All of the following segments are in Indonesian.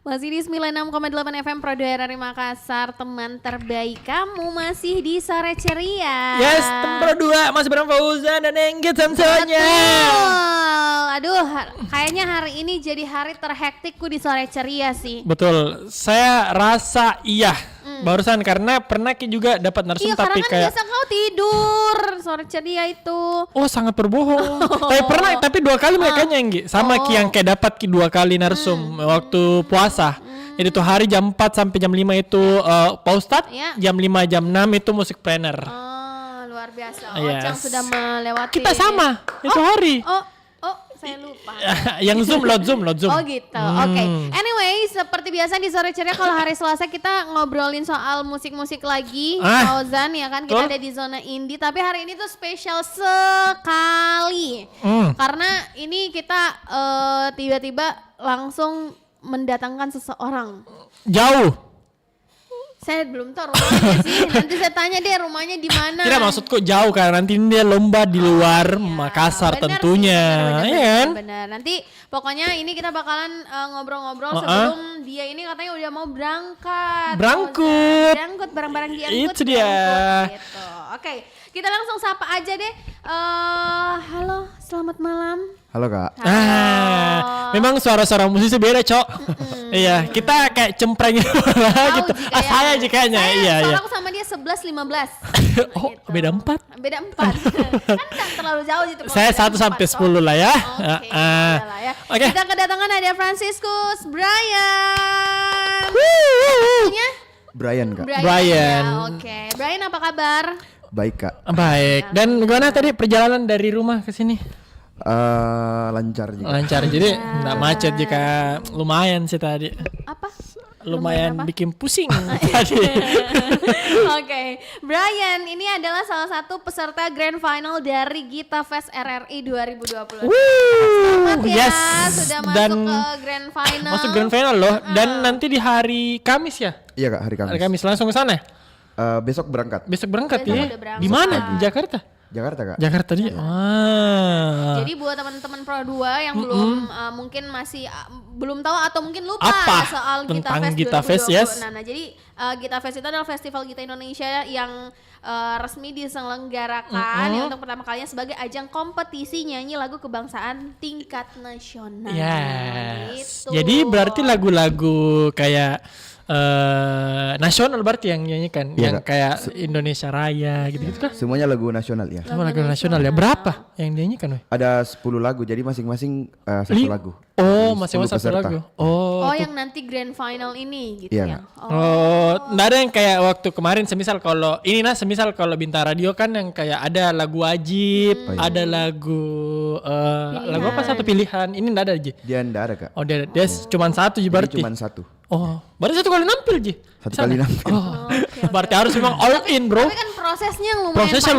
Masih di 96,8 FM Pro 2 RRI Makassar, teman terbaik kamu masih di Sore Ceria. Yes, teman Pro 2 masih bareng Fauzan dan Enggit tentunya. Aduh, kayaknya hari ini jadi hari terhektikku di Sore Ceria sih. Betul, saya rasa iya. Barusan karena pernah juga dapat narsum Iya, tapi karena kan kayak biasa kau tidur Sore Ceria itu. oh sangat berbohong. Tapi 2 kali kayaknya Enggi. Sama Ki yang kayak dapat Ki 2 kali narsum waktu puasa. Jadi tuh hari jam 4 sampai jam 5 itu Pak Ustadz, Iya. jam 5 jam 6 itu musik planner. Oh, luar biasa. Yes. Ocang sudah melewati. Kita sama itu hari. Oh, saya lupa. Yang load zoom. Oh gitu, oke. Anyway, seperti biasa di Sore Ceria kalau hari Selasa kita ngobrolin soal musik-musik lagi. Fauzan ya kan, kita ada di zona indie. Tapi hari ini tuh spesial sekali. Karena ini kita tiba-tiba langsung mendatangkan seseorang. Jauh. Saya belum tahu rumahnya sih. Nanti saya tanya deh rumahnya di mana. Tidak maksudku jauh karena nanti dia lomba di luar Makassar Benar tentunya. sih, Iya kan? benar. Nanti pokoknya ini kita bakalan ngobrol-ngobrol sebelum dia ini katanya udah mau berangkat. Berangkut barang-barang diangkut. Itu dia. Gitu. Oke, kita langsung sapa aja deh. Halo, selamat malam. Halo Kak. Memang suara-suara musisi beda, Cok. Iya, kita kayak cempreng gitu. Saya aja kayaknya. Iya. Suaraku sama dia 11-15. Oh, Gitu. beda 4. Beda 4. Kan gak terlalu jauh gitu. Saya 1 sampai 10 lah ya. Oke. Kita kedatangan ada Franciscus Brian. Namanya? Brian Kak. Brian. Ya, oke. Brian apa kabar? Baik Kak. Baik. Dan gimana tadi perjalanan dari rumah ke sini? Lancar juga. Lancar. Jadi enggak macet jika lumayan sih tadi. Apa? Lumayan apa? bikin pusing tadi. Oke. Brian ini adalah salah satu peserta Grand Final dari Gita Fest RRI 2020. Selamat ya, sudah masuk ke Grand Final. Masuk Grand Final loh. Dan nanti di hari Kamis ya? Iya Kak, hari Kamis. Hari Kamis langsung ke sana. Besok berangkat. Besok berangkat Besok ya. udah berangkat. Di mana? Di Jakarta. Jakarta Kak. Jakarta dia. Jadi buat teman-teman Pro 2 yang belum mungkin masih belum tahu atau mungkin lupa Apa soal Gita tentang Fest Gita 2020. Fest, yes. Nah, jadi Gita Fest itu adalah festival Gita Indonesia yang resmi diselenggarakan ya, untuk pertama kalinya sebagai ajang kompetisi nyanyi lagu kebangsaan tingkat nasional. Yes. Gitu. Jadi berarti lagu-lagu kayak nasional berarti yang nyanyikan, Iya, yang Kak. kayak Indonesia Raya gitu-gitu kan? Semuanya lagu nasional ya. Semua lagu nasional ya. Berapa yang dinyanyikan, weh? Ada 10 lagu, jadi masing-masing satu lagu. Oh, Jadi masing-masing 10 satu peserta. lagu. Oh, yang nanti grand final ini gitu Iya, ya. Kak. nggak ada yang kayak waktu kemarin semisal kalau Bintang Radio kan yang kayak ada lagu wajib, ada lagu lagu apa satu pilihan. Ini nggak ada aja. Dia enggak ada Kak. Oh, dia cuma satu Jadi berarti. cuma satu. Oh, baru satu kali nampil Ji. Satu kali nampil. Oh, berarti harus memang all in, bro. Tapi kan prosesnya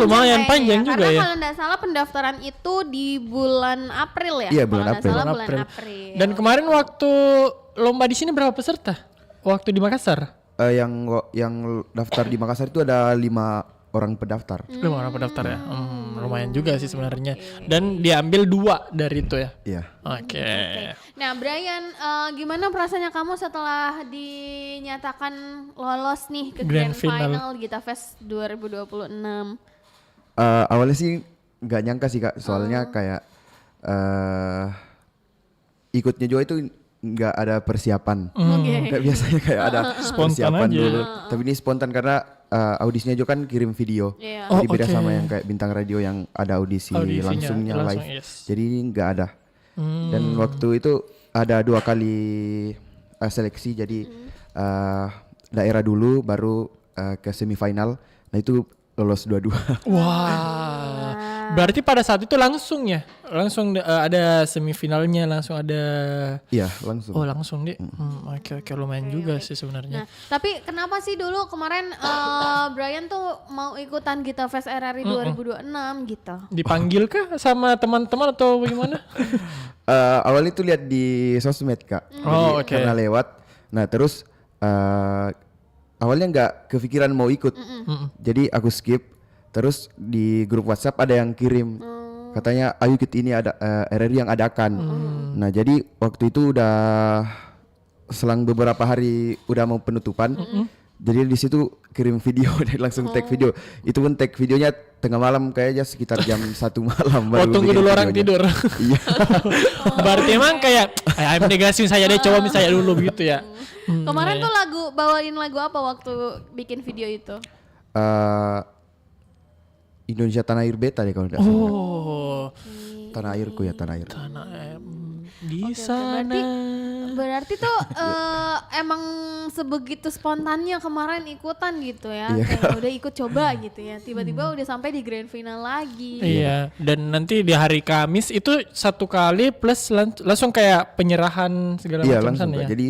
Lumayan panjang kayaknya. juga Karena ya. kalau nggak salah pendaftaran itu di bulan April ya. Iya, bulan Kalau nggak April. salah Bulan bulan April. April. Dan kemarin waktu lomba di sini berapa peserta? Waktu di Makassar? Yang daftar di Makassar itu ada 5 orang pendaftar. 5 orang pendaftar ya. Lumayan juga sih sebenarnya. Dan diambil 2 dari itu ya. Iya. Oke. Nah Brian, gimana perasaannya kamu setelah dinyatakan lolos nih ke Grand Grand Final. Final Gita Fest 2026? Awalnya sih nggak nyangka sih Kak, soalnya kayak ikutnya juga itu nggak ada persiapan. Kayak biasanya kayak ada Spontan persiapan aja. dulu. Tapi ini spontan karena audisinya juga kan kirim video. Iya. Jadi beda oke. sama yang kayak Bintang Radio yang ada audisi Audisinya langsungnya langsung, live. yes. Jadi ini nggak ada. Dan waktu itu ada 2 kali seleksi. Jadi daerah dulu baru ke semifinal. Nah itu lolos 2-2. Wah. Berarti pada saat itu langsung ya? Langsung ada semifinalnya, langsung ada. Iya langsung. Oh, langsung deh. Oke, lumayan juga sih Nah, sebenarnya. tapi kenapa sih dulu kemarin Brian tuh mau ikutan Gita Fest RRI 2026 gitu? Dipanggil kah sama teman-teman atau bagaimana? Awalnya tuh lihat di sosmed Kak. Oh, Jadi oke. karena lewat. Nah terus awalnya nggak kepikiran mau ikut. Jadi aku skip. Terus di grup WhatsApp ada yang kirim. Katanya ayo ikut ini ada RRI yang adakan. Nah jadi waktu itu udah selang beberapa hari udah mau penutupan. Jadi di situ kirim video dan langsung tag video. Itu pun tag videonya tengah malam kayaknya sekitar jam 1 malam baru. Tunggu dulu orang tidur. Iya. Berarti emang kayak I'm negasin saya deh, coba misalnya dulu begitu ya. Kemarin tuh bawain lagu apa waktu bikin video itu? Indonesia Tanah Air Beta deh kalau tidak salah. Oh. Tanah airku ya, tanah air. Tanah di Oke, sana. berarti tuh emang sebegitu spontannya kemarin ikutan gitu ya. Iya. Kayak udah ikut coba gitu ya. Tiba-tiba udah sampai di grand final lagi. Iya, dan nanti di hari Kamis itu satu kali plus langsung kayak penyerahan segala Iya macam langsung sana Kak. ya. Jadi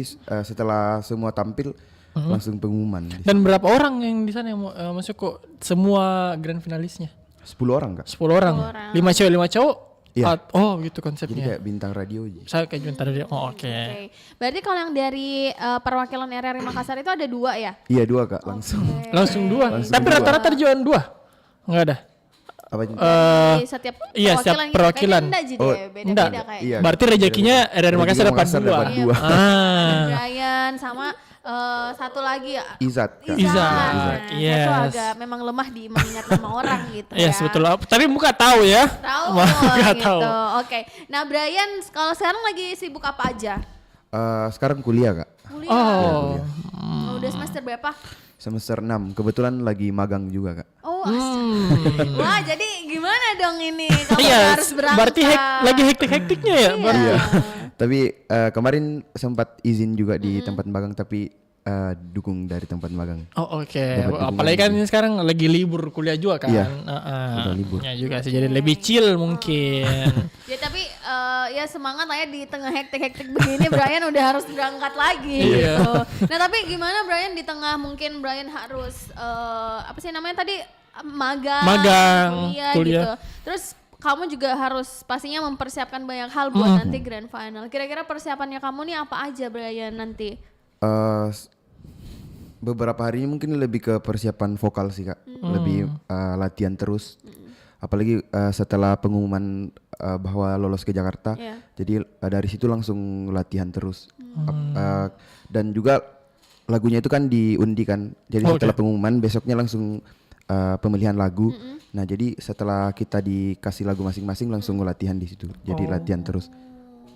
setelah semua tampil langsung pengumuman. Dan berapa orang yang di sana yang masuk kok semua grand finalisnya? 10 orang Kak. 10 orang. 5 cewek 5 cowok? Iya. Oh gitu Jadi konsepnya. kayak bintang radio aja. Saya kayak jutaan tadi. Oh oke. Oke. Berarti kalau yang dari perwakilan RRI Makassar itu ada 2 ya? Iya 2 Kak langsung. Langsung 2. Langsung Tapi dua. rata-rata dijual 2. Enggak ada. Apa itu? Di setiap iya, setiap gitu. perwakilan. Kayaknya enggak jadi Oh, ya, beda-beda enggak. kayak. Iya. Berarti rezekinya RRI Makassar dapat Makassar 2. dapat dua. Brian sama satu lagi ya. Izat Kak. Izat. Nah, saya tuh Yes. agak memang lemah di mengingat nama orang gitu Yes, ya. betul. Tapi muka tahu ya. Tahu Muka gitu. tahu. Oke. Nah, Brian kalau sekarang lagi sibuk apa aja? Sekarang kuliah Kak. Kuliah. Oh. Udah semester berapa? Semester 6. Kebetulan lagi magang juga Kak. Oh, wah, jadi gimana dong ini? Kamu Iya, harus berangkat. berarti lagi hektik-hektiknya ya. Iya. Tapi kemarin sempat izin juga di tempat magang tapi dukung dari tempat magang. Oh oke. Dapat dukungan Apalagi kan ini sekarang lagi libur kuliah juga kan. Iya, Udah libur. Ya juga sih, jadi lebih chill mungkin. Ya tapi ya semangat lah ya di tengah hektik-hektik begini Brian udah harus berangkat lagi Iya. gitu. Nah tapi gimana Brian di tengah mungkin Brian harus apa sih namanya tadi magang, kuliah gitu. Terus kamu juga harus pastinya mempersiapkan banyak hal buat nanti grand final. Kira-kira persiapannya kamu nih apa aja Brian nanti? Beberapa hari ini mungkin lebih ke persiapan vokal sih Kak. Lebih latihan terus. Apalagi setelah pengumuman bahwa lolos ke Jakarta. Iya. Jadi dari situ langsung latihan terus. Dan juga lagunya itu kan diundi kan. Jadi setelah pengumuman besoknya langsung pemilihan lagu. Nah jadi setelah kita dikasih lagu masing-masing langsung latihan di situ. Jadi latihan terus.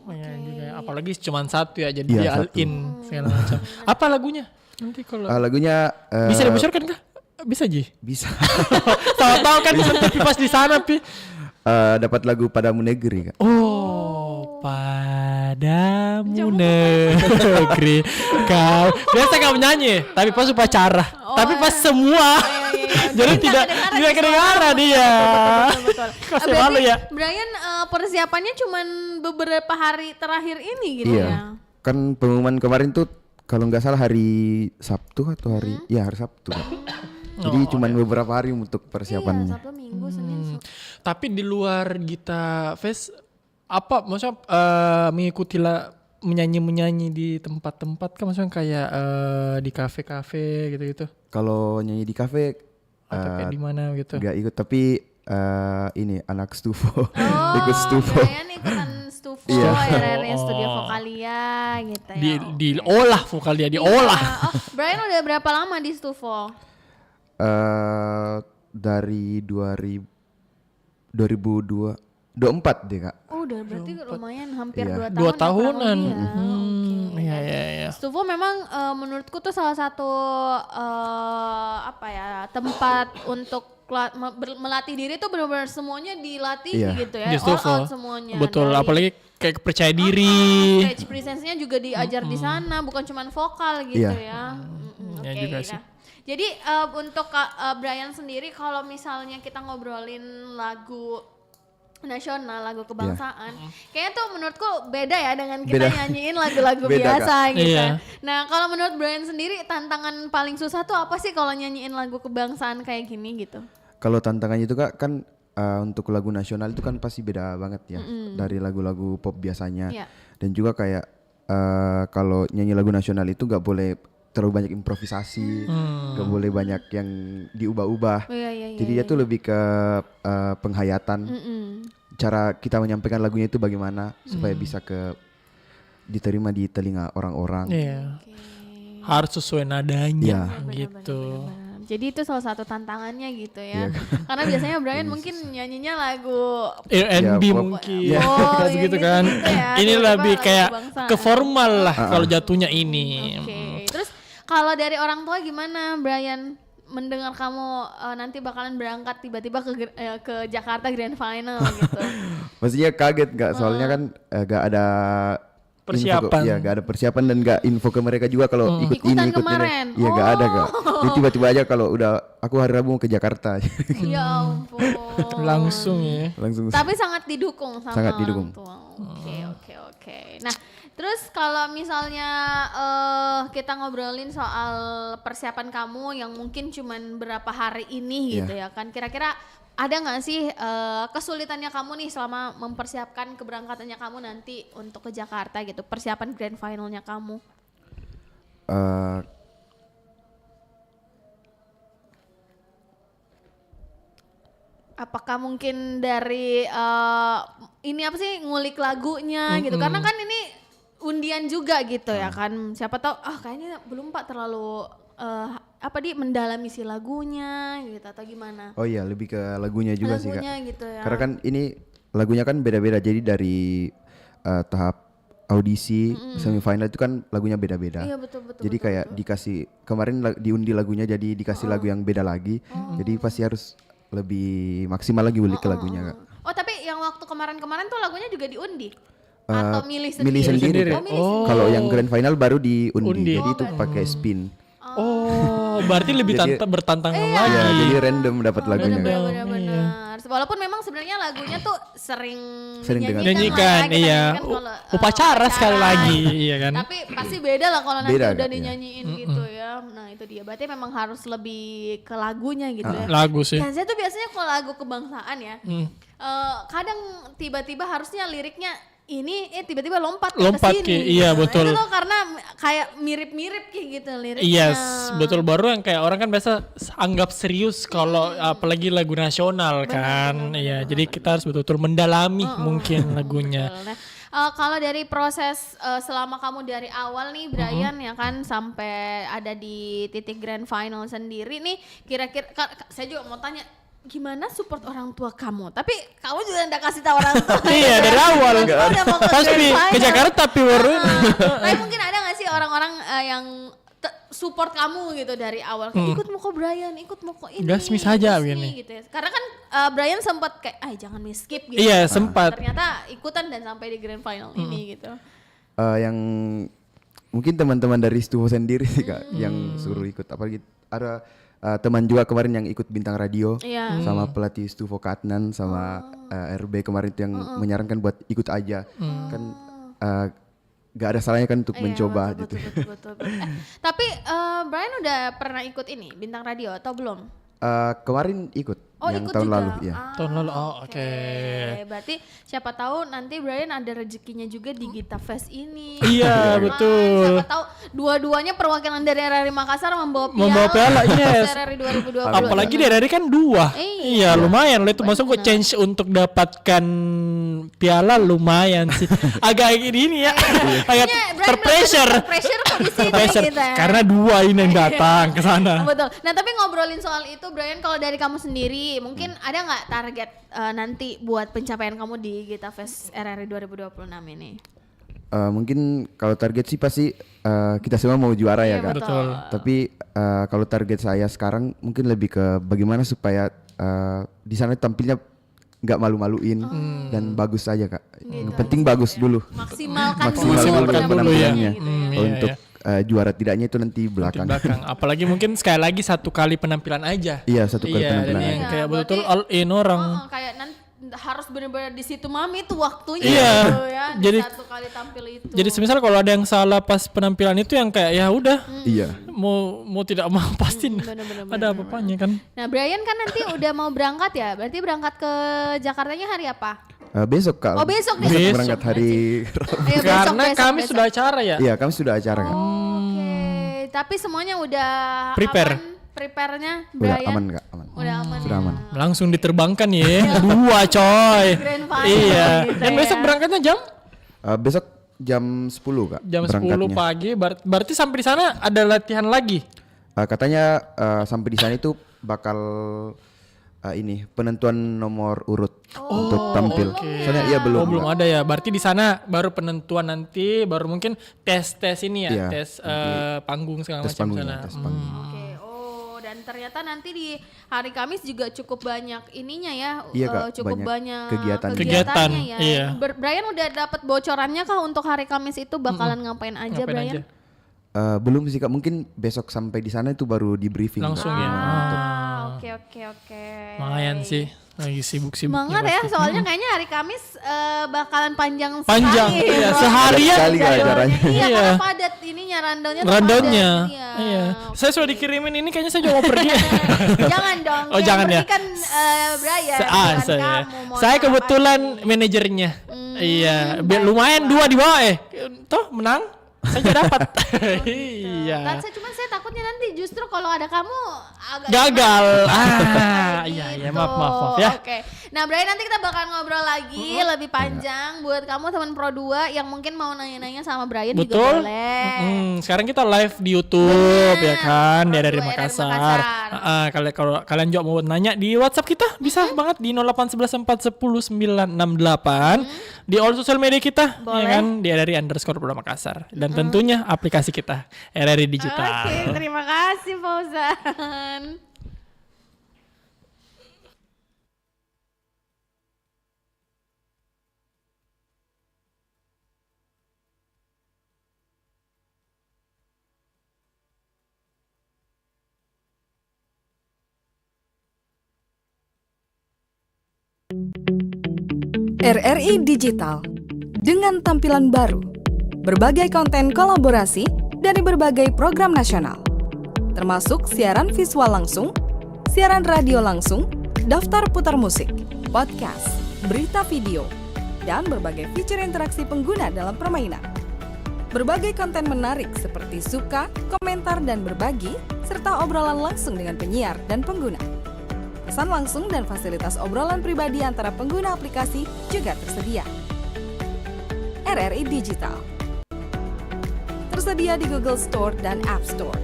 Oh, ya, juga. Apalagi cuma satu ya, jadi Iya, dia all satu. in segala macam. Apa lagunya? Nanti kalau Lagunya bisa dibocorkan kah? Bisa Ji. bisa. Tahu-tahu kan nanti pas di sana pi. Dapat lagu Padamu Negeri Kak. Oh, padamu negeri kau. Biasa kamu nyanyi, tapi pas upacara. Tapi pas semua. Jadi tidak kedengaran dia. Betul. Kasih malu ya. Brian persiapannya cuman beberapa hari terakhir ini gitu Iya. ya. Kan pengumuman kemarin tuh kalau nggak salah hari Sabtu atau hari hari Sabtu. Kak. Jadi cuman beberapa hari untuk persiapannya. Sabtu, Minggu, Senin, Tapi di luar Gita Fest apa maksudnya mengikuti menyanyi di tempat-tempat kan maksudnya kayak di kafe-kafe gitu-gitu. Kalau nyanyi di kafe Atau kayak di mana gitu. nggak ikut tapi ini anak Stufo ikut Stufo. Brian ikutan Stufo, RRI Studio Vokalia gitu ya. Diolah vokal dia diolah. Oh, Brian udah berapa lama di Stufo? Dari 2024 deh Kak. Oh, udah berarti lumayan hampir Iya. 2 tahun. 2 tahunan. Ya, oke. Iya. Stufo memang menurutku tuh salah satu tempat untuk melatih diri tuh benar-benar semuanya dilatih Iya. gitu ya. Di All Stufo. out semuanya. Betul, Dari- apalagi kayak percaya diri. Stage presence-nya juga diajar di sana, bukan cuma vokal gitu Iya. ya. Ya Oke, juga nah. sih. Jadi untuk Brian sendiri kalau misalnya kita ngobrolin lagu nasional, lagu kebangsaan, kayaknya tuh menurutku beda ya dengan kita Beda. nyanyiin lagu-lagu Beda, biasa gitu. Iya. Nah kalau menurut Brian sendiri tantangan paling susah tuh apa sih kalau nyanyiin lagu kebangsaan kayak gini gitu? Kalau tantangannya itu Kak kan untuk lagu nasional itu kan pasti beda banget ya dari lagu-lagu pop biasanya. Iya. Dan juga kayak kalau nyanyi lagu nasional itu nggak boleh terlalu banyak improvisasi, nggak boleh banyak yang diubah-ubah. Iya. Jadi dia tuh lebih ke penghayatan, cara kita menyampaikan lagunya itu bagaimana supaya bisa ke diterima di telinga orang-orang. Iya. Harus sesuai nadanya gitu. Jadi itu salah satu tantangannya gitu ya. Karena biasanya Brian mungkin nyanyinya lagu R&B Ya, mungkin. Oh, gitu gitu kan. ya. Ini Tiba-tiba lebih lagu kayak kebangsaan. ke formal lah kalau jatuhnya ini. Oke. Terus kalau dari orang tua gimana Brian? Mendengar kamu nanti bakalan berangkat tiba-tiba ke Jakarta Grand Final gitu. Maksudnya kaget gak? Soalnya kan gak ada Persiapan. Iya, gak ada persiapan dan gak info ke mereka juga kalau ikut Ikutan ini, ikut kemarin. ini. Iya, gak ada Kak. Jadi tiba-tiba aja kalau udah aku hari Rabu mau ke Jakarta. Ya ampun. Langsung ya. Langsung. Tapi sangat didukung sama Sangat didukung. orang tua. Oke. Nah, terus kalau misalnya kita ngobrolin soal persiapan kamu yang mungkin cuman berapa hari ini gitu ya kan. Kira-kira ada nggak sih kesulitannya kamu nih selama mempersiapkan keberangkatannya kamu nanti untuk ke Jakarta gitu, persiapan grand finalnya kamu? Apakah mungkin dari ini apa sih ngulik lagunya gitu, karena kan ini undian juga gitu ya kan, siapa tahu kayaknya belum Pak terlalu mendalami si lagunya gitu atau gimana? Oh iya, lebih ke lagunya juga sih Kak. Lagunya gitu ya. Karena kan ini lagunya kan beda-beda, jadi dari tahap audisi semifinal itu kan lagunya beda-beda. Iya betul. Jadi kayak dikasih kemarin diundi lagunya, jadi dikasih lagu yang beda lagi. Jadi pasti harus lebih maksimal lagi ulik ke lagunya Kak. Oh tapi yang waktu kemarin tuh lagunya juga diundi? Atau milih sendiri? Milih sendiri. Oh, milih sendiri. Kalau yang grand final baru diundi. Undi. Jadi itu pakai spin. Oh, berarti lebih Jadi- bertantangan Ya, lagi. jadi random dapat lagunya Kak. Benar-benar. Walaupun memang sebenarnya lagunya tuh sering dengar. Nyanyikan, lah ya, kita iya. nyanyikan kalau, Upacara sekali lagi, gitu. iya kan. Tapi pasti beda lah kalau nanti Beda, udah Kak, dinyanyiin gitu ya. Nah itu dia, berarti memang harus lebih ke lagunya gitu ya. Lagu sih. Dan saya tuh biasanya kalau lagu kebangsaan ya, kadang tiba-tiba harusnya liriknya ini tiba-tiba lompat Lompat ke sini. iya, betul. Itu tuh karena kayak mirip-mirip kayak gitu liriknya. Yes, betul, baru yang kayak orang kan biasa anggap serius kalau apalagi lagu nasional kan. Iya, jadi kita harus betul-betul mendalami mungkin lagunya. Betul. Nah, kalau dari proses selama kamu dari awal nih Brian ya kan sampai ada di titik grand final sendiri nih, kira-kira saya juga mau tanya gimana support orang tua kamu? Tapi kamu juga udah kasih tahu orang tua. Iya, dari awal. Tiba-tiba udah mau ke Pasti grand ke final. Jakarta tapi baru. Tapi mungkin ada gak sih orang-orang yang support kamu gitu dari awal? Kayak, ikut mau ke Brian, ikut mau ke ini. Gasmi saja gasmi," begini. gitu ya. Karena kan Brian sempat kayak, jangan miss skip gitu. Iya, sempat. Ternyata ikutan dan sampai di grand final ini gitu. Yang mungkin teman-teman dari Stuho sendiri sih Kak yang suruh ikut, apalagi ada teman juga kemarin yang ikut Bintang Radio Iya. sama pelatih Stuho Katnan sama RB kemarin itu yang menyarankan buat ikut aja. Kan gak ada salahnya kan untuk mencoba gitu. Betul. Tapi Brian udah pernah ikut ini Bintang Radio atau belum? Kemarin ikut yang Ikut tahun juga. lalu ya. Tahun lalu, oke. Berarti siapa tahu nanti Brian ada rezekinya juga di Gita Fest ini. Iya, Nah, betul. Siapa tahu dua-duanya perwakilan dari RRI Makassar membawa Membawa piala, yes. RRI 2020. Apalagi dari kan 2. Iya, lumayan lah itu, masuk gue change untuk dapatkan piala lumayan sih. Agak ini ya. Agak terpressure. Terpressure kok di sini Terpressure. gitu ya. Karena 2 ini yang datang ke sana. Betul. Nah tapi ngobrolin soal itu Brian, kalau dari kamu sendiri mungkin ada nggak target nanti buat pencapaian kamu di Gita Fest RRI 2026 ini? Mungkin kalau target sih pasti kita semua mau juara ya Kak. Betul. Tapi kalau target saya sekarang mungkin lebih ke bagaimana supaya di sana tampilnya nggak malu-maluin dan bagus aja Kak. Yang penting bagus dulu. Maksimalkan Maksimalkan dulu ya. penampilannya. Kalau Iya, untuk juara tidaknya itu nanti Di belakang. belakang. Apalagi mungkin sekali lagi 1 kali penampilan aja. Iya, 1 kali Iya, dan penampilan yang aja. kayak Berarti- betul all in orang. Kayak nanti harus benar-benar di situ mami itu waktunya Iya. gitu ya. Jadi- Di 1 kali tampil itu. Jadi semisal kalau ada yang salah pas penampilan itu yang kayak ya udah Iya. mau tidak mau pasti bener-bener. ada apa-apanya kan. Nah Brian kan nanti udah mau berangkat ya. Berarti berangkat ke Jakartanya hari apa? Besok Kak. Oh, besok. Besok. berangkat hari Ayo, Karena kami besok. sudah acara ya. Iya, kami sudah acara kan. Oke, tapi semuanya udah Prepare. aman, prepare-nya Udah Brian? aman Kak, aman. Udah aman. Sudah aman. Langsung diterbangkan ya. 2 coy. Grand final Iya. gitu Dan ya. besok berangkatnya jam? Besok jam 10 Kak. Jam 10 berangkatnya. pagi. Berarti sampai di sana ada latihan lagi? Katanya sampai di sana itu bakal ini penentuan nomor urut untuk tampil. Soalnya iya belum. Belum ada ya. Berarti di sana baru penentuan nanti, baru mungkin tes ini ya, Iya, tes panggung segala tes macam panggung, sana. tes panggung. Oke, dan ternyata nanti di hari Kamis juga cukup banyak ininya ya, Iya, Kak, cukup banyak banyak kegiatan kegiatannya ya. iya. Brian udah dapat bocorannya kah untuk hari Kamis itu bakalan ngapain aja, Ngapain Brian? aja? Belum sih Kak, mungkin besok sampai di sana itu baru di briefing. Langsung Kak. ya. Oke. Lumayan sih, lagi sibuk-sibuknya. Semangat ya, soalnya kayaknya hari Kamis bakalan panjang Panjang, sekali. iya, Wah, seharian. Sekali Kak acaranya. Iya, Iya. karena padat ininya rundownnya. tuh Rundownnya, padat, iya. Saya sudah dikirimin ini, kayaknya saya juga mau pergi. Jangan dong. Oh, jangan ya. Kan Brian, bukan Saya. kamu. Mohon Saya maaf kebetulan manajernya. Iya, biar lumayan 2 di bawah toh menang. Saya juga dapat. Iya. Dan saya takutnya nanti justru kalau ada kamu agak Gagal. gitu. Iya, maaf ya. Oke. Nah, Brian, nanti kita bakal ngobrol lagi lebih panjang buat kamu teman Pro 2 yang mungkin mau nanya-nanya sama Brian juga Betul. boleh. Sekarang kita live di YouTube ya kan, dia dari Pro 2 Makassar. Kalau kalian juga mau nanya di WhatsApp kita bisa banget di 08114109968 di all sosial media kita, ya kan, dia dari _Pro Makassar dan tentunya aplikasi kita RRI Digital. Oke, terima kasih Fauzan. RRI Digital dengan tampilan baru, berbagai konten kolaborasi dari berbagai program nasional, termasuk siaran visual langsung, siaran radio langsung, daftar putar musik, podcast, berita video, dan berbagai fitur interaksi pengguna dalam permainan. Berbagai konten menarik seperti suka, komentar, dan berbagi, serta obrolan langsung dengan penyiar dan pengguna. Pesan langsung dan fasilitas obrolan pribadi antara pengguna aplikasi juga tersedia. RRI Digital tersedia di Google Store dan App Store.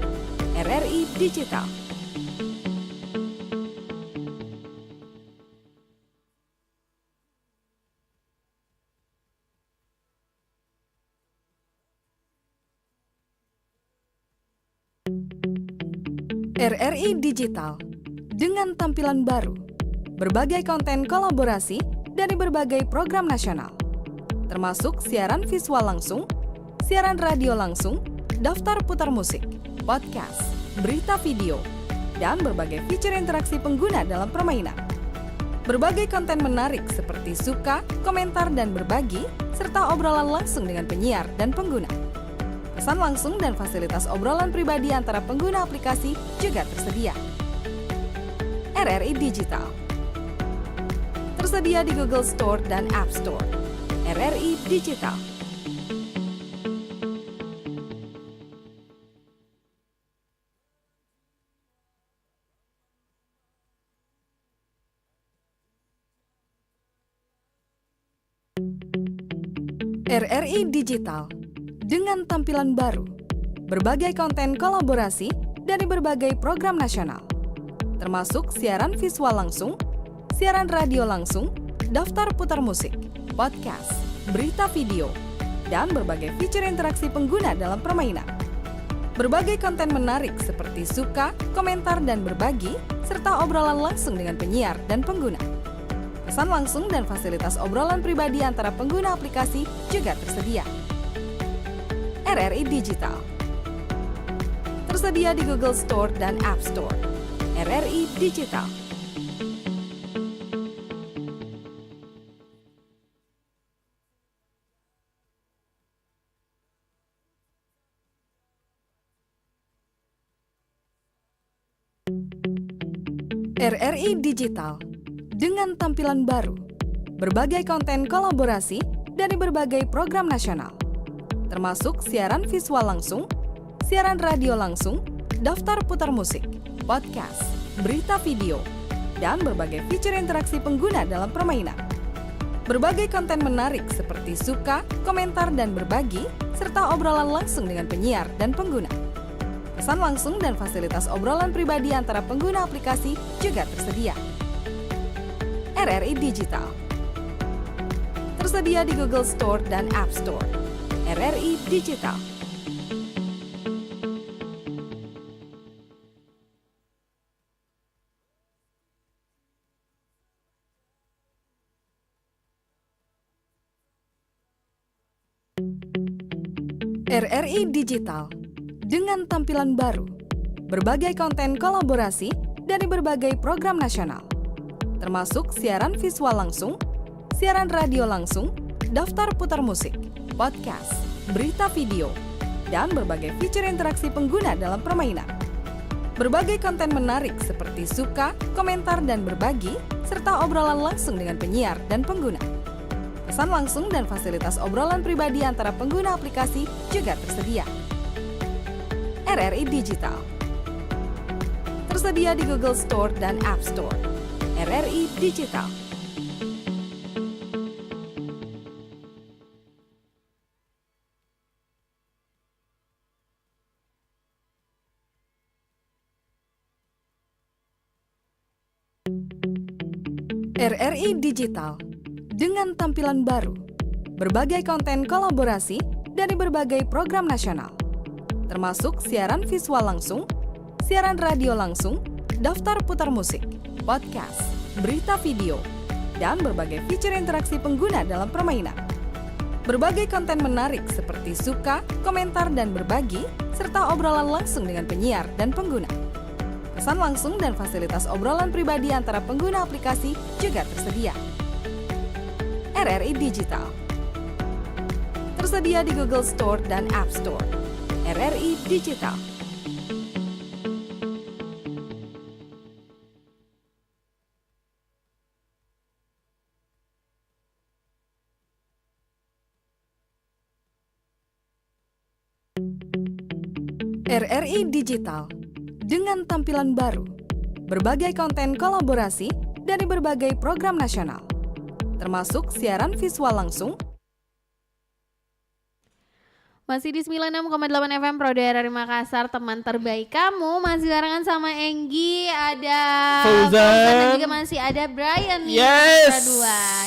RRI Digital. RRI Digital dengan tampilan baru, berbagai konten kolaborasi dari berbagai program nasional, termasuk siaran visual langsung, siaran radio langsung, daftar putar musik, podcast, berita video, dan berbagai fitur interaksi pengguna dalam permainan. Berbagai konten menarik seperti suka, komentar, dan berbagi, serta obrolan langsung dengan penyiar dan pengguna. Pesan langsung dan fasilitas obrolan pribadi antara pengguna aplikasi juga tersedia. RRI Digital tersedia di Google Store dan App Store. RRI Digital. RRI Digital dengan tampilan baru, berbagai konten kolaborasi dari berbagai program nasional, termasuk siaran visual langsung, siaran radio langsung, daftar putar musik, podcast, berita video, dan berbagai fitur interaksi pengguna dalam permainan. Berbagai konten menarik seperti suka, komentar, dan berbagi, serta obrolan langsung dengan penyiar dan pengguna. Pesan langsung dan fasilitas obrolan pribadi antara pengguna aplikasi juga tersedia. RRI Digital tersedia di Google Store dan App Store. RRI Digital. RRI Digital dengan tampilan baru, berbagai konten kolaborasi dari berbagai program nasional, termasuk siaran visual langsung, siaran radio langsung, daftar putar musik, podcast, berita video, dan berbagai fitur interaksi pengguna dalam permainan. Berbagai konten menarik seperti suka, komentar, dan berbagi, serta obrolan langsung dengan penyiar dan pengguna. Pesan langsung dan fasilitas obrolan pribadi antara pengguna aplikasi juga tersedia. RRI Digital tersedia di Google Store dan App Store. RRI Digital. RRI Digital dengan tampilan baru, berbagai konten kolaborasi dari berbagai program nasional, termasuk siaran visual langsung, siaran radio langsung, daftar putar musik, podcast, berita video, dan berbagai fitur interaksi pengguna dalam permainan. Berbagai konten menarik seperti suka, komentar, dan berbagi, serta obrolan langsung dengan penyiar dan pengguna. Pesan langsung dan fasilitas obrolan pribadi antara pengguna aplikasi juga tersedia. RRI Digital tersedia di Google Store dan App Store. RRI Digital. RRI Digital dengan tampilan baru, berbagai konten kolaborasi dari berbagai program nasional, termasuk siaran visual langsung, siaran radio langsung, daftar putar musik, podcast, berita video, dan berbagai fitur interaksi pengguna dalam permainan. Berbagai konten menarik seperti suka, komentar, dan berbagi, serta obrolan langsung dengan penyiar dan pengguna. Pesan langsung dan fasilitas obrolan pribadi antara pengguna aplikasi juga tersedia. RRI Digital tersedia di Google Store dan App Store. RRI Digital. RRI Digital dengan tampilan baru, berbagai konten kolaborasi dari berbagai program nasional, termasuk siaran visual langsung. Masih di 96,8 FM Pro RRI Makassar, teman terbaik kamu. Masih barengan sama Enggi, ada Fauzan, dan juga masih ada Brian nih. Yes.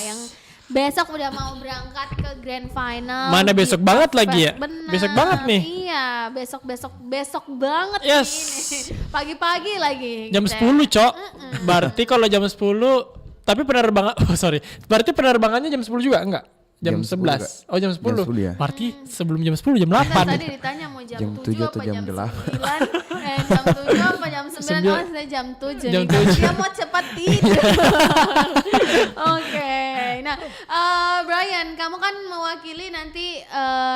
Yang besok udah mau berangkat ke Grand Final. Mana besok banget lagi ya? Bener. Besok banget nih. Iya, besok banget yes. Ini. Pagi-pagi lagi. Jam 10, Cok. Berarti kalau jam 10, tapi penerbangan, berarti penerbangannya jam 10 juga enggak? Jam 11. Oh, jam 10. Jam 10 ya. Berarti sebelum jam 10 jam 8. Tadi ditanya mau jam 7 atau apa jam jam 8. 9. Jam 7 apa jam 9? Oh, saya jam 7. Jam nih. 7. Dia mau cepat tidur. Oke. Nah, Brian, kamu kan mewakili nanti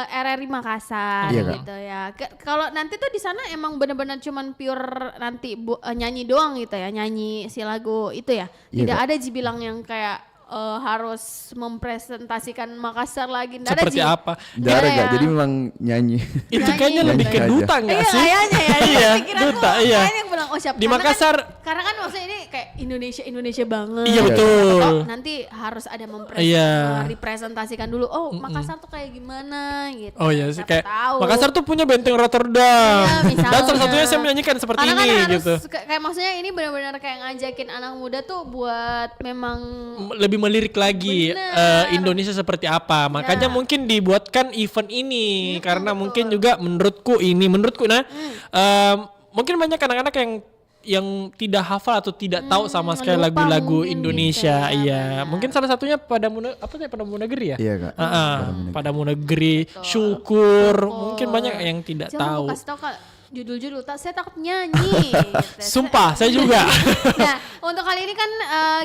RRI Makassar gitu ya. Kalau nanti tuh di sana emang benar-benar cuman pure nanti nyanyi doang gitu ya, nyanyi si lagu itu ya. Tidak ada bilang yang kayak harus mempresentasikan Makassar lagi. Nggak seperti ada, apa? Nggak ada ya. Jadi memang nyanyi. Itu kayaknya lebih ke duta nggak sih? Kayaknya ya. Iya, duta iya. Kayaknya aku bilang siapa. Di Makassar. Karena kan maksudnya ini kayak Indonesia banget. Iya betul. Oh, nanti harus ada representasikan dulu. Oh, Makassar tuh kayak gimana gitu. Oh iya sih, kayak tahu. Makassar tuh punya benteng Rotterdam. Iya, dan salah satunya saya menyanyikan seperti karena ini kan harus, gitu. Kayak maksudnya ini benar-benar kayak ngajakin anak muda tuh buat memang lebih melirik lagi Indonesia seperti apa. Makanya mungkin dibuatkan event ini karena betul. Mungkin juga menurutku mungkin banyak anak-anak yang tidak hafal atau tidak tahu sama sekali lagu-lagu Indonesia. Gitu, iya, mungkin salah satunya Padamu Negeri ya. Iya Kak. Padamu Negeri, Syukur. Mungkin banyak yang tidak tahu. Kasih tahu Kak, judul-judul saya takut nyanyi. Sumpah, saya juga. Nah, untuk kali ini kan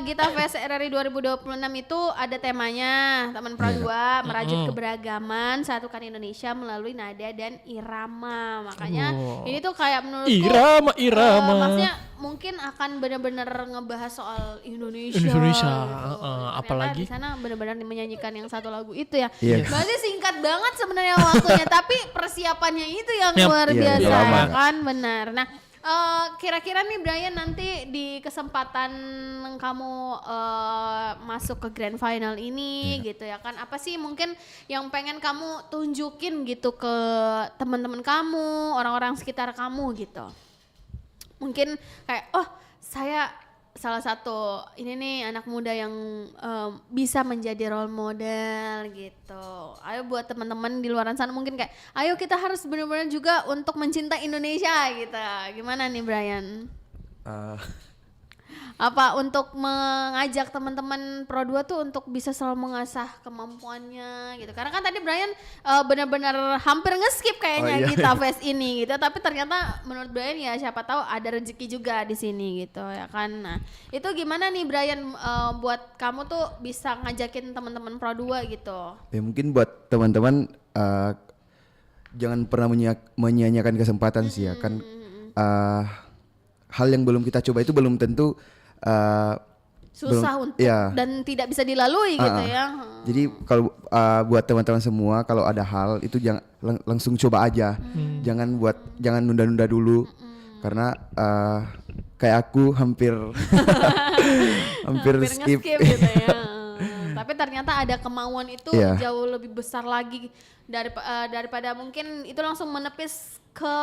Gita Fest RRI 2026 itu ada temanya Taman Pradua merajut keberagaman, satukan Indonesia melalui nada dan irama. Makanya ini tuh kayak menurutku maksudnya mungkin akan benar-benar ngebahas soal Indonesia. Apalagi di sana benar-benar menyanyikan yang satu lagu itu ya. Iya. Berarti singkat banget sebenarnya waktunya, tapi persiapannya itu yang luar biasa. Lama. Kan benar. Nah, Kira-kira nih Brian nanti di kesempatan kamu masuk ke grand final ini gitu ya kan, apa sih mungkin yang pengen kamu tunjukin gitu ke teman-teman kamu, orang-orang sekitar kamu gitu? Mungkin kayak saya salah satu ini nih anak muda yang bisa menjadi role model gitu. Ayo buat teman-teman di luar sana mungkin kayak ayo kita harus benar-benar juga untuk mencintai Indonesia gitu. Gimana nih Brian? Apa untuk mengajak teman-teman Pro 2 tuh untuk bisa selalu mengasah kemampuannya gitu. Karena kan tadi Brian benar-benar hampir nge-skip kayaknya Gita Fest ini gitu. Tapi ternyata menurut Brian ya siapa tahu ada rezeki juga di sini gitu ya kan. Nah, itu gimana nih Brian buat kamu tuh bisa ngajakin teman-teman Pro 2 gitu. Ya mungkin buat teman-teman jangan pernah menyia-nyiakan kesempatan sih ya kan. Hal yang belum kita coba itu belum tentu susah untuk dan tidak bisa dilalui gitu ya. Jadi kalau buat teman-teman semua kalau ada hal itu jangan langsung coba aja. Jangan nunda-nunda dulu. Karena kayak aku hampir skip gitu ya. Tapi ternyata ada kemauan itu jauh lebih besar lagi daripada mungkin itu langsung menepis ke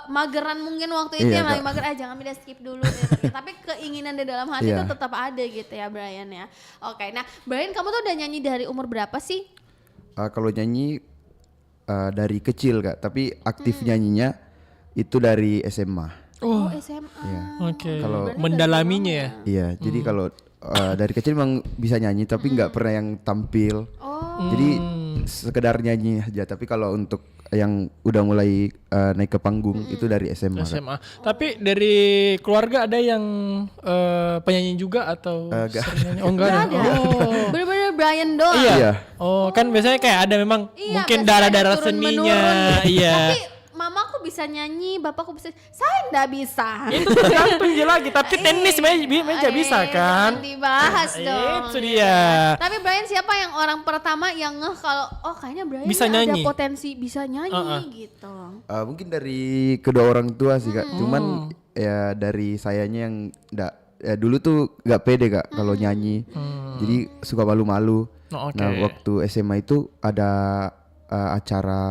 mageran mungkin waktu itu yang lagi mager jangan beda skip dulu gitu. Tapi keinginan di dalam hati itu tetap ada gitu ya Brian ya. Oke, nah Brian kamu tuh udah nyanyi dari umur berapa sih? Kalau nyanyi dari kecil Kak, tapi aktif nyanyinya itu dari SMA. Oh SMA. Ya. Oke. Kalau mendalaminya ya. Iya, jadi kalau dari kecil memang bisa nyanyi tapi nggak pernah yang tampil. Jadi sekedar nyanyi aja. Tapi kalau untuk yang udah mulai naik ke panggung itu dari SMA. SMA. Tapi dari keluarga ada yang penyanyi juga atau sering nyanyi? Oh enggak ada. Oh. Bener-bener Brian doang. Iya. Oh kan biasanya kayak ada memang mungkin darah-darah seninya. Iya. Tapi mamaku bisa nyanyi, bapakku bisa. Saya enggak bisa. Itu tergantung lagi. Tapi tenis meja bisa kan? Dibahas dong. Itu dia. Tapi Brian siapa yang orang pertama yang ngeh kalau kayaknya Brian bisa ada nyanyi. potensi bisa nyanyi gitu. Mungkin dari kedua orang tua sih Kak. Cuman ya dari sayanya yang dulu tuh nggak pede Kak kalau nyanyi. Jadi suka malu-malu. Nah waktu SMA itu ada acara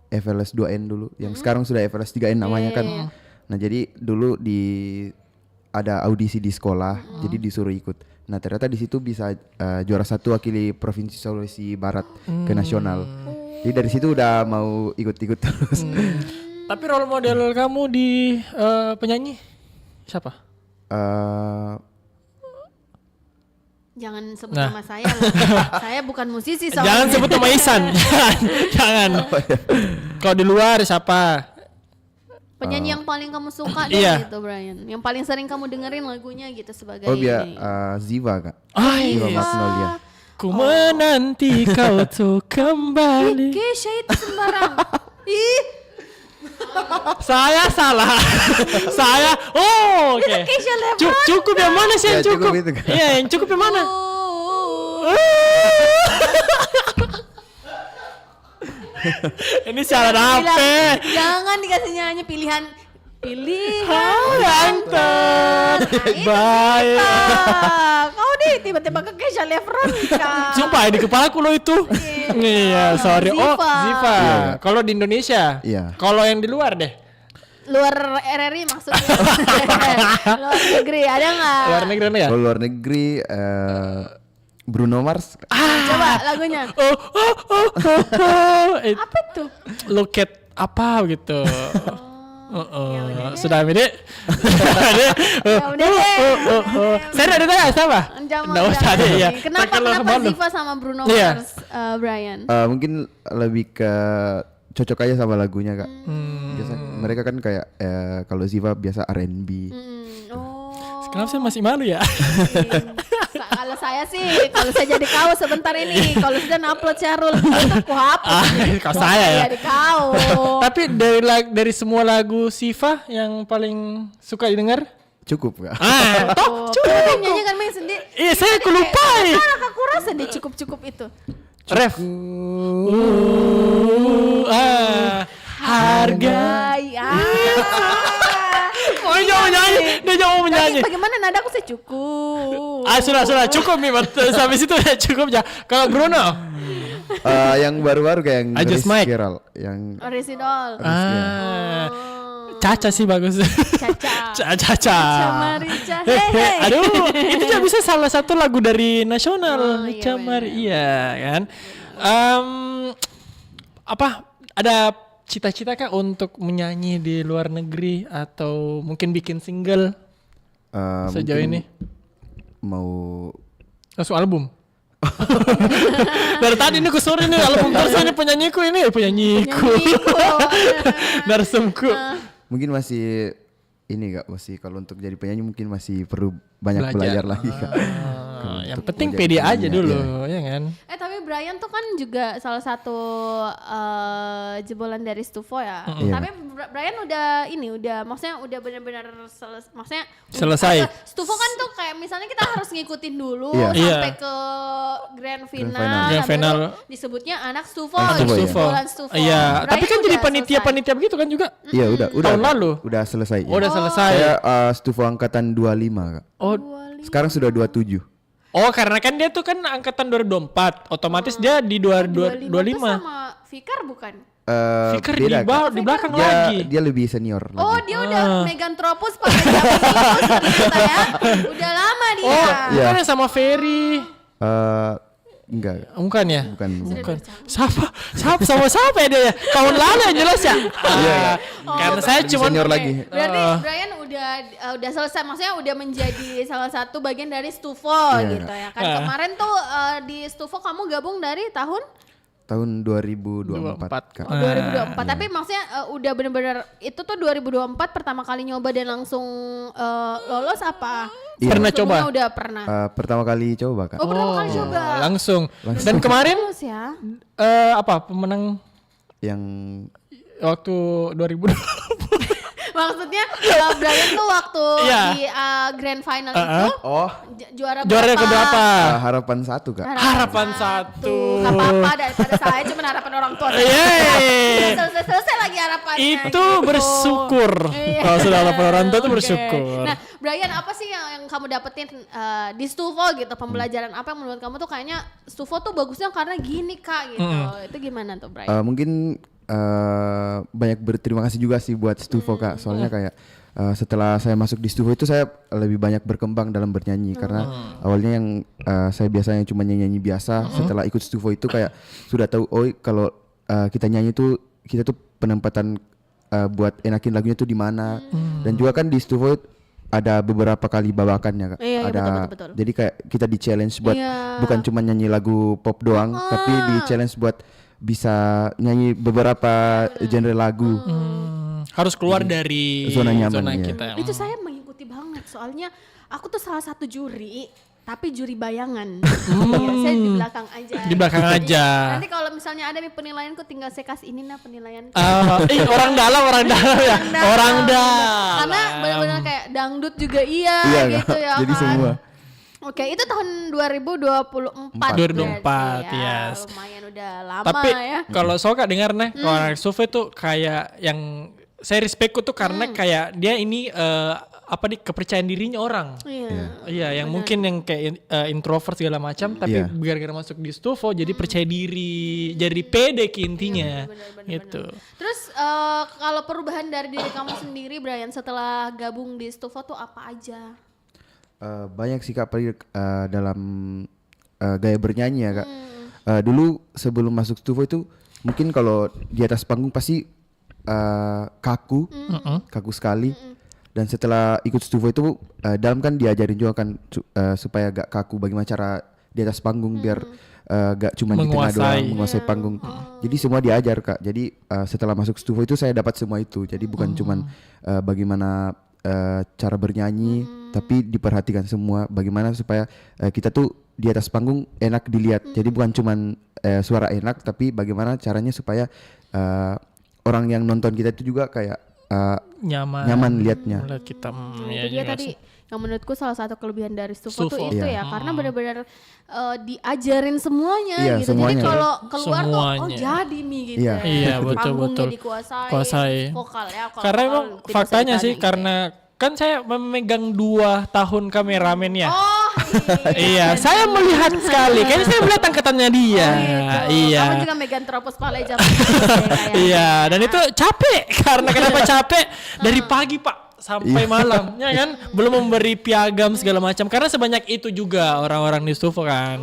FLS 2N dulu yang sekarang sudah FLS 3N namanya kan. Nah jadi dulu ada audisi di sekolah, jadi disuruh ikut. Nah ternyata di situ bisa juara 1 wakili Provinsi Sulawesi Barat ke nasional. Jadi dari situ udah mau ikut-ikut terus. Tapi role model kamu di penyanyi siapa? Jangan sebut nama saya loh. Saya bukan musisi soalnya. Jangan sebut nama Ihsan. Jangan. Kalau di luar siapa? Penyanyi yang paling kamu suka deh gitu Brian. Yang paling sering kamu dengerin lagunya gitu sebagai Ziva Kak. Ziva Ziva Magnolia. Ku menanti kau tuh kembali. Kesha itu sembarang. Saya salah. Saya. Oke. Cukup yang mana sih yang cukup? Iya, yang cukup yang mana? Ini salah apa? Jangan dikasih nyanyi pilihan yang terbaik. Kau nih tiba-tiba ke Kesha Lefron. Sumpah di kepalaku lo itu. Iya, sorry. Ziva. Kalau di Indonesia. Iya. Kalau yang di luar deh. Luar RRI maksudnya. Luar negeri ada nggak? Luar negeri ya? Kalau luar negeri Bruno Mars. Coba lagunya. Apa tuh? Look at apa gitu. Sudah Mede. Saya ada tanya siapa? Nggak usah deh ya. Kenapa Ziva sama Bruno Mars, Brian? Mungkin lebih ke cocok aja sama lagunya Kak. Biasa mereka kan kayak kalau Ziva biasa R&B. Kenapa saya masih malu ya? Kalau saya sih, kalau saya jadi kau sebentar ini, kalau sudah upload Syarul, aku hapus. Kalau saya ya. Jadi kau. Tapi dari semua lagu Ziva yang paling suka didengar? Cukup Kak. Cukup. Nyanyikan main sendiri. Iya, saya kelupai. Aku rasa deh cukup itu. Ref. Hargai. nyanyi. Bagaimana nadaku sih cukup. Sudah cukup nih, sampai situ udah cukup ya. Kalau Bruno? Yang baru-baru kayak yang Just Mike. Viral, yang Original. Caca sih bagus. Caca. Caca. Marica. Hehe. Aduh, itu juga bisa salah satu lagu dari nasional. iya Camar, iya kan. Apa ada cita-cita kah untuk menyanyi di luar negeri atau mungkin bikin single sejauh mungkin ini? Mau Langsung album. Dari tadi ini kusuri nih album terus ini penyanyiku. Narsumku. mungkin masih ini Kak, masih kalau untuk jadi penyanyi mungkin masih perlu banyak belajar lagi Kak. Yang Untuk penting mau pede jadi aja penyanyi, dulu, iya. ya kan? Tapi Brian tuh kan juga salah satu jebolan dari Stufo ya. Iya. Tapi Brian udah maksudnya udah benar-benar Selesai. Stufo kan tuh kayak misalnya kita harus ngikutin dulu Iya. sampai Iya. ke grand final. final. Grand Nah, final. baru disebutnya anak Stufo, Anak gitu, Stufo, jebolan Stufo. Iya, Brian tapi kan jadi udah panitia begitu kan juga. Iya udah Tahun lalu? Udah selesai. Oh, udah selesai. Saya Stufo angkatan 25 Kak. Oh, Sekarang sudah 27. oh karena kan dia tuh kan angkatan 2024, otomatis dia di 25 tuh 25. sama Fikar bukan? Fikar Beda, Kak. di belakang Dia lagi. dia lebih senior Oh lagi. dia udah Megantropus pakai Japanese ternyata ya. Udah lama dia. Oh, Iya. bukan sama Ferry. Enggak. Bukan ya? Bukan. Bukan. Siapa sama siapa ya dia ya? Tahun lalu yang jelas ya? Karena saya cuma senior lagi. Berarti Brian udah selesai, maksudnya udah menjadi salah satu bagian dari Stufo gitu ya kan. Kemarin tuh di Stufo kamu gabung dari tahun Tahun 2024 Kak. 2024. Tapi maksudnya udah bener-bener itu tuh 2024 pertama kali nyoba dan langsung lolos apa? Iya. Pernah Sebelumnya coba? udah pernah. Pertama kali coba Kak. Oh pertama kali coba. Langsung. Dan kemarin Lolos ya. apa pemenang Yang waktu 2020? Maksudnya Brian tuh waktu Iya. di grand final itu juara keberapa? harapan 1 Kak. Harapan 1. Gak apa-apa daripada saya cuma harapan orang tua saya. Yeay. Selesai lagi harapannya. Itu gitu. bersyukur. Iya. Kalau sudah harapan orang tua itu Oke. bersyukur. Nah Brian apa sih yang kamu dapetin di Stufo gitu, pembelajaran apa yang menurut kamu tuh kayaknya Stufo tuh bagusnya karena gini Kak gitu. Itu gimana tuh Brian? Mungkin banyak berterima kasih juga sih buat Stufo Kak. Soalnya kayak setelah saya masuk di Stufo itu saya lebih banyak berkembang dalam bernyanyi karena awalnya yang saya biasanya cuma nyanyi biasa. Setelah ikut Stufo itu kayak sudah tahu kalau kita nyanyi tuh kita tuh penempatan buat enakin lagunya tuh di mana. Dan juga kan di Stufo ada beberapa kali babakannya Kak. Iya, ada betul. jadi kayak kita di challenge buat Iya. bukan cuma nyanyi lagu pop doang tapi di challenge buat bisa nyanyi beberapa genre lagu. Harus keluar dari Zona nyaman, iya. kita. Itu saya mengikuti banget soalnya aku tuh salah satu juri tapi juri bayangan. Iya, saya di belakang aja. Di belakang Jadi, aja. Nanti kalau misalnya ada nih penilaianku tinggal saya kasih ini nah penilaian. Orang dalam ya. Orang dalam. Karena benar-benar kayak dangdut juga iya Iya, gitu Kak. ya Jadi kan. semua. Oke, itu tahun 2024. 2024, berarti yes. Lumayan udah lama Tapi ya. kalau Soka dengar nih, kalau anak Sufi tuh kayak yang saya respectku tuh karena kayak dia ini apa nih kepercayaan dirinya orang. Iya. Iya, yang mungkin yang kayak introvert segala macam, tapi Iya. gara-gara masuk di Stufo jadi percaya diri, jadi pede ke intinya, gitu. Terus kalau perubahan dari diri kamu sendiri Brian setelah gabung di Stufo tuh apa aja? Banyak sih Kak dalam gaya bernyanyi ya Kak. Dulu sebelum masuk Stufo itu mungkin kalau di atas panggung pasti kaku sekali. Dan setelah ikut Stufo itu dalam kan diajarin juga kan supaya gak kaku bagaimana cara di atas panggung biar gak cuma di tengah doang menguasai panggung. Jadi semua diajar Kak. Jadi setelah masuk Stufo itu saya dapat semua itu. Jadi bukan cuman bagaimana cara bernyanyi, tapi diperhatikan semua bagaimana supaya kita tuh di atas panggung enak dilihat. Jadi bukan cuman suara enak, tapi bagaimana caranya supaya orang yang nonton kita itu juga kayak nyaman liatnya. Lihat kita, Itu dia tadi yang menurutku salah satu kelebihan dari Stufo tuh itu ya karena benar-benar diajarin semuanya Iya, gitu. semuanya. Jadi kalau keluar tuh Semuanya. jadi nih gitu. Iya. Iya, betul, Panggungnya betul. dikuasai. Kuasai. Vokal ya. Karena emang faktanya sih karena kan saya memegang 2 tahun kameramen ya. Oh Iya, saya melihat sekali. Kayaknya saya melihat angkatannya dia. Iya. Kamu juga megang teropos Paleja. Iya, dan itu capek. Karena kenapa capek? Dari pagi Pak sampai malam, ya kan? Belum memberi piagam segala macam. Karena sebanyak itu juga orang-orang di Stufo kan.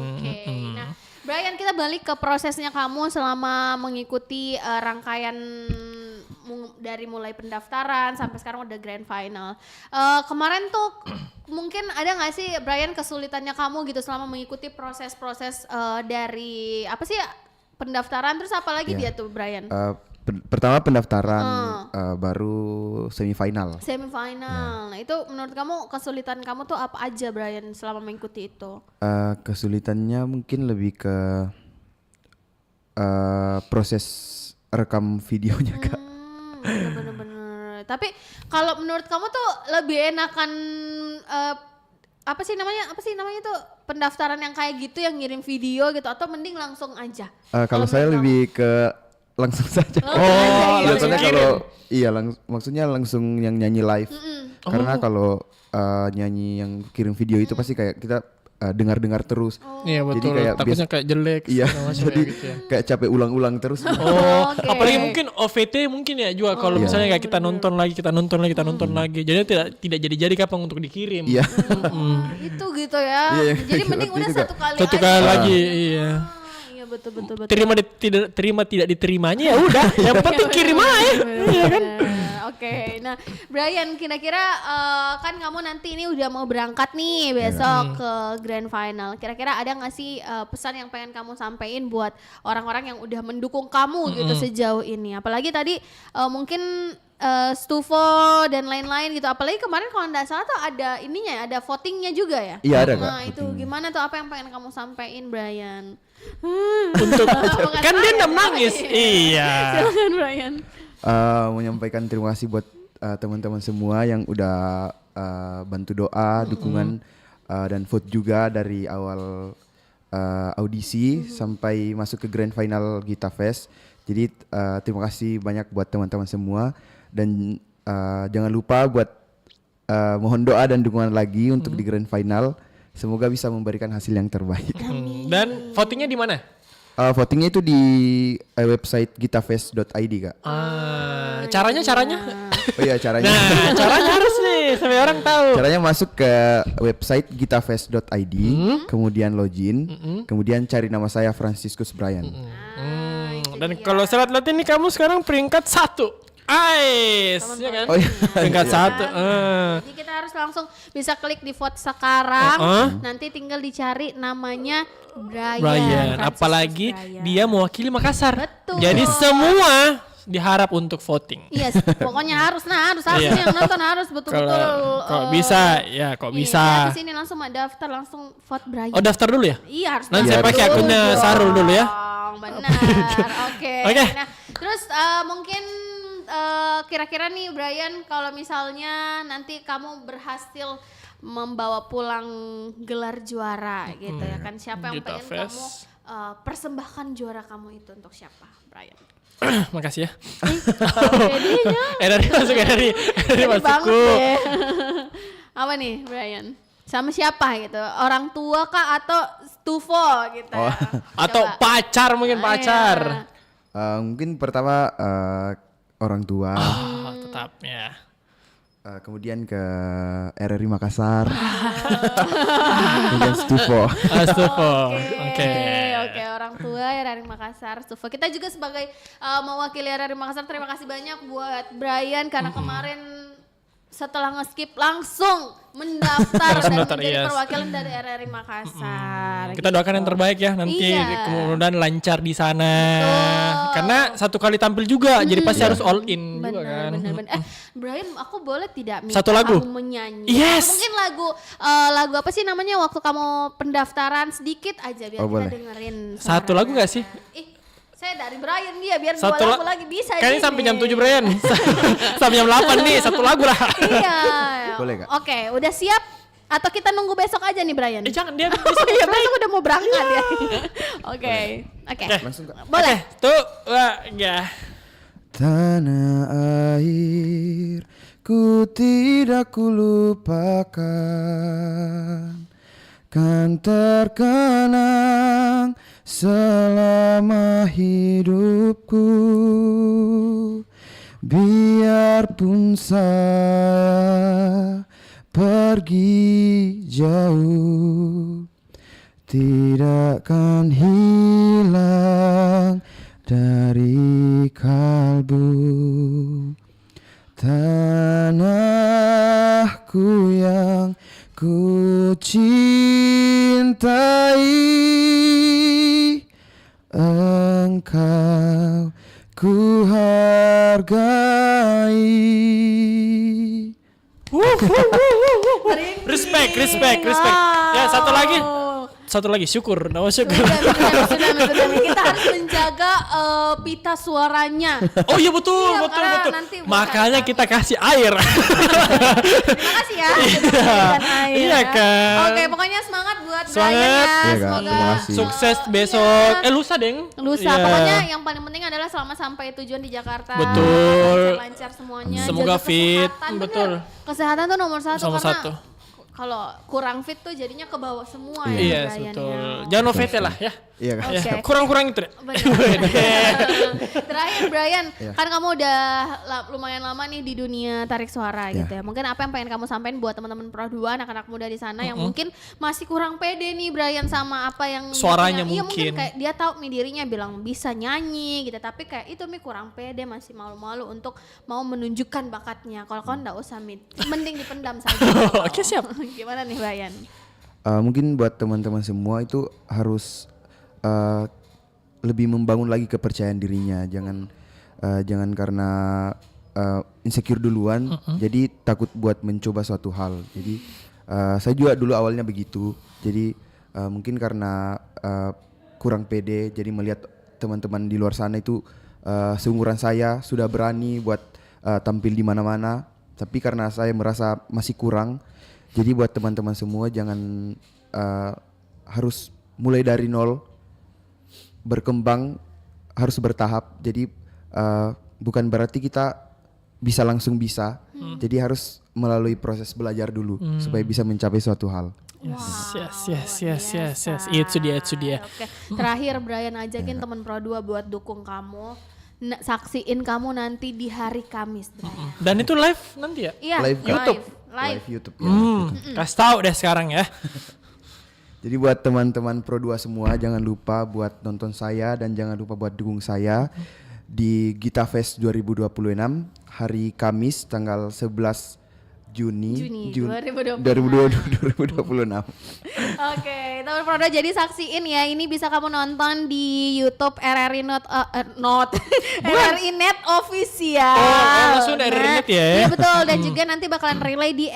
Nah, Brian, kita balik ke prosesnya kamu selama mengikuti rangkaian dari mulai pendaftaran sampai sekarang udah grand final. Kemarin tuh mungkin ada nggak sih Brian kesulitannya kamu gitu selama mengikuti proses-proses dari apa sih pendaftaran, terus apa lagi dia tuh Brian? Pertama pendaftaran, baru semifinal. Semifinal. Nah, itu menurut kamu kesulitan kamu tuh apa aja Brian selama mengikuti itu? Kesulitannya mungkin lebih ke proses rekam videonya Kak. Bener-bener. Tapi kalau menurut kamu tuh lebih enakan apa sih namanya tuh pendaftaran yang kayak gitu yang ngirim video gitu atau mending langsung aja? Kalau saya lebih ke langsung saja. Langsung Biasanya kirim. kalau maksudnya langsung yang nyanyi live. Karena kalau nyanyi yang kirim video itu pasti kayak kita dengar-dengar terus. Iya betul. Jadi kayak Takutnya kayak jelek. Iya, segala macam jadi kayak gitu ya. kayak capek ulang-ulang terus. Oke. Apalagi mungkin OVT mungkin ya juga kalau misalnya kayak kita nonton lagi. Jadi tidak jadi kapan untuk dikirim. Iya. Itu gitu ya. Iya, Jadi mending gitu udah juga. satu kali Satu aja. kali lagi, iya. Iya betul. Terima tidak diterimanya ya udah. Yang penting kirim aja. Iya kan? Oke, nah Brian kira-kira kan kamu nanti ini udah mau berangkat nih besok ke grand final. Kira-kira ada nggak sih pesan yang pengen kamu sampaikan buat orang-orang yang udah mendukung kamu gitu sejauh ini? Apalagi tadi mungkin Stufo dan lain-lain gitu. Apalagi kemarin kalau nggak salah tuh ada ininya ya, ada votingnya juga ya? Iya ada Kak. Nah itu gimana tuh apa yang pengen kamu sampaikan Brian? Untuk kan dia enggak nangis. Iya. Silakan Brian. Menyampaikan terima kasih buat teman-teman semua yang udah bantu doa, dukungan dan vote juga dari awal audisi sampai masuk ke grand final Gita Fest. Jadi terima kasih banyak buat teman-teman semua dan jangan lupa buat mohon doa dan dukungan lagi untuk di grand final. Semoga bisa memberikan hasil yang terbaik. Dan votingnya di mana? Votingnya itu di website gitafest.id Kak. Caranya? Oh iya caranya. Nah, caranya harus nih sampai orang tahu. Caranya masuk ke website gitafest.id, kemudian login, kemudian cari nama saya Franciscus Brian. Dan kalau saya lihat ini kamu sekarang peringkat 1. Ais, ya kan? Oh iya. Peringkat 1. Jadi kita harus langsung bisa klik di vote sekarang, nanti tinggal dicari namanya Brian. Franciscus apalagi Brian. dia mewakili Makassar. Betul. Jadi semua diharap untuk voting. Yes, pokoknya harus Iya. yang nonton harus betul-betul. Kalau bisa, ya kok bisa. Di sini langsung daftar langsung vote Brian. Oh daftar dulu ya? Iya harus. Nanti saya daftar pakai dulu akunnya dong. Sarul dulu ya. Benar. Oke. Oke. Nah, terus mungkin kira-kira nih Brian, kalau misalnya nanti kamu berhasil membawa pulang gelar juara gitu ya kan, siapa yang Gita pengen Fest. kamu persembahkan juara kamu itu untuk siapa, Brian? Makasih ya. Jadinya Dari masuk dari banget masukku. deh. Apa nih Brian? Sama siapa gitu? Orang tua kah atau Stufo gitu ya? Atau Coba. pacar mungkin pacar. Mungkin pertama orang tua, Tetap ya. kemudian ke RRI Makassar, kemudian Stufo. Astufo. Oke. Oke, orang tua ya dari Makassar, Stufo. Kita juga sebagai mewakili dari Makassar, terima kasih banyak buat Brian karena kemarin setelah nge-skip langsung mendaftar dan mendaftar, menjadi yes. perwakilan dari RRI Makassar. Kita doakan yang terbaik ya nanti, Iya. kemudian lancar di sana. Betul. Karena satu kali tampil juga, jadi pasti harus all in juga kan. Benar. Brian, aku boleh tidak minta Satu lagu? kamu menyanyi? Yes. Mungkin lagu apa sih namanya waktu kamu pendaftaran sedikit aja biar Oh, kita boleh. dengerin. Satu lagu nggak sih? Saya dari Brian dia biar Satu dua lagu lagi bisa. Kayaknya gini. sampai jam 7 Brian. Sampai jam 8 nih, satu lagu lah. Iya. Boleh, Kak? Oke, udah siap? Atau kita nunggu besok aja nih Brian? Jangan dia Iya, besok udah mau berangkat ya. Oke. Langsung Kak. Boleh. Tuh, ya. Tanah air ku tidak kulupakan, kan terkenang selama hidupku. Biarpun saya pergi jauh, tidak akan hilang dari kalbu. Tanahku yang ku cintai, engkau ku hargai. Respect. Ya, satu lagi syukur. Syukur. Sudah. Kita harus menjaga pita suaranya. Oh iya betul. Nanti Makanya kita kasih air. Terima kasih ya. Iya kan. Oke, pokoknya semangat buat Semangat. Brian ya. Iya, Kak. Semoga Terima kasih. Sukses besok. Lusa, Deng. lusa. Iya. Pokoknya yang paling penting adalah selama sampai tujuan di Jakarta. Betul. Lancar semuanya. Semoga Jaga fit. kesehatan, Betul. bener. Kesehatan tuh nomor satu Nomor karena satu. kalau kurang fit tuh jadinya ke bawah semua Iya, ya Brian betul. ya. Jangan overfit lah ya. Iya kan? Oke. Ya, kurang-kurang itu deh. Terakhir Brian, Iya. kan kamu udah lumayan lama nih di dunia tarik suara Iya. gitu ya. Mungkin apa yang pengen kamu sampaikan buat teman-teman Pro 2, anak-anak muda di sana yang mungkin masih kurang pede nih Brian sama apa yang dia Suaranya punya. Iya, mungkin. kayak dia tahu nih dirinya bilang bisa nyanyi gitu, tapi kayak itu kurang pede, masih malu-malu untuk mau menunjukkan bakatnya. Kalau kau enggak usah mending dipendam saja. Oke, siap. Gimana nih Brian? Mungkin buat teman-teman semua itu harus lebih membangun lagi kepercayaan dirinya. Jangan karena insecure duluan, jadi takut buat mencoba suatu hal. Jadi saya juga dulu awalnya begitu. Jadi mungkin karena kurang pede, jadi melihat teman-teman di luar sana itu seumuran saya sudah berani buat tampil di mana-mana. Tapi karena saya merasa masih kurang, jadi buat teman-teman semua jangan harus mulai dari nol, berkembang harus bertahap. Jadi bukan berarti kita bisa langsung bisa. Jadi harus melalui proses belajar dulu supaya bisa mencapai suatu hal. Yes. Itu dia. Oke. Terakhir Brian ajakin teman Pro 2 buat dukung kamu. Saksiin kamu nanti di hari Kamis, Brian. Dan itu live nanti ya? Iya, Live YouTube. Live YouTube ya. Kasih tahu deh sekarang ya. Jadi buat teman-teman Pro 2 semua jangan lupa buat nonton saya dan jangan lupa buat dukung saya di Gita Fest 2026 hari Kamis tanggal 11 Juni 2026. 2026. Oke, teman Pro 2 jadi saksiin ya. Ini bisa kamu nonton di YouTube RRI RRI Net Official. Langsung dari Net ya. Iya betul, dan juga nanti bakalan relay di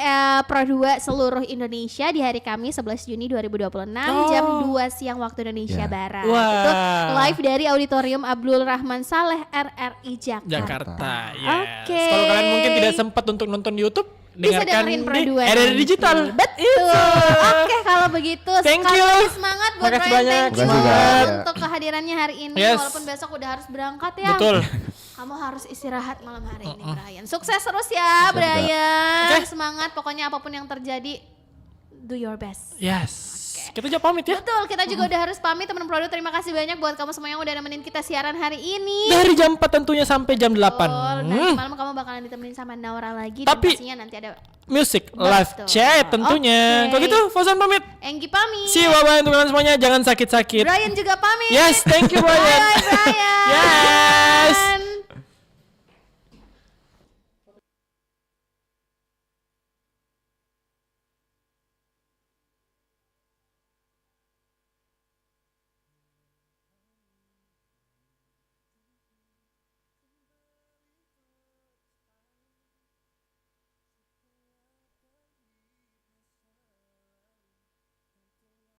Pro 2 seluruh Indonesia di hari Kamis 11 Juni 2026 jam 2 siang waktu Indonesia Barat. Wah. Itu live dari Auditorium Abdul Rahman Saleh RRI Jakarta. Yes. Oke. Kalau kalian mungkin tidak sempat untuk nonton di YouTube, Bisa dengarkan dengerin Pro di 2 RRI Digital. Betul. Oke, kalau begitu Thank sekali you. lagi semangat buat Makasih Brian. banyak. Thank you Makasih banyak. untuk kehadirannya hari ini. Yes. Walaupun besok udah harus berangkat ya. Betul. Kamu harus istirahat malam hari ini, Brian. Sukses terus ya, Brian. Semangat. Pokoknya apapun yang terjadi, do your best. Yes. Kita juga pamit ya. Betul, kita juga udah harus pamit teman Pro 2. Terima kasih banyak buat kamu semua yang udah nemenin kita siaran hari ini. Dari jam 4 tentunya sampai jam 8. Nanti malam kamu bakalan ditemenin sama Naura lagi. Tapi- dan pastinya nanti ada Music live Betul. chat tentunya. Oke. Kalau gitu, Fauzan pamit. Enggi pamit. See you, bye-bye untuk kalian semuanya. Jangan sakit-sakit. Brian juga pamit. Yes, thank you Brian. Bye Brian. Yes.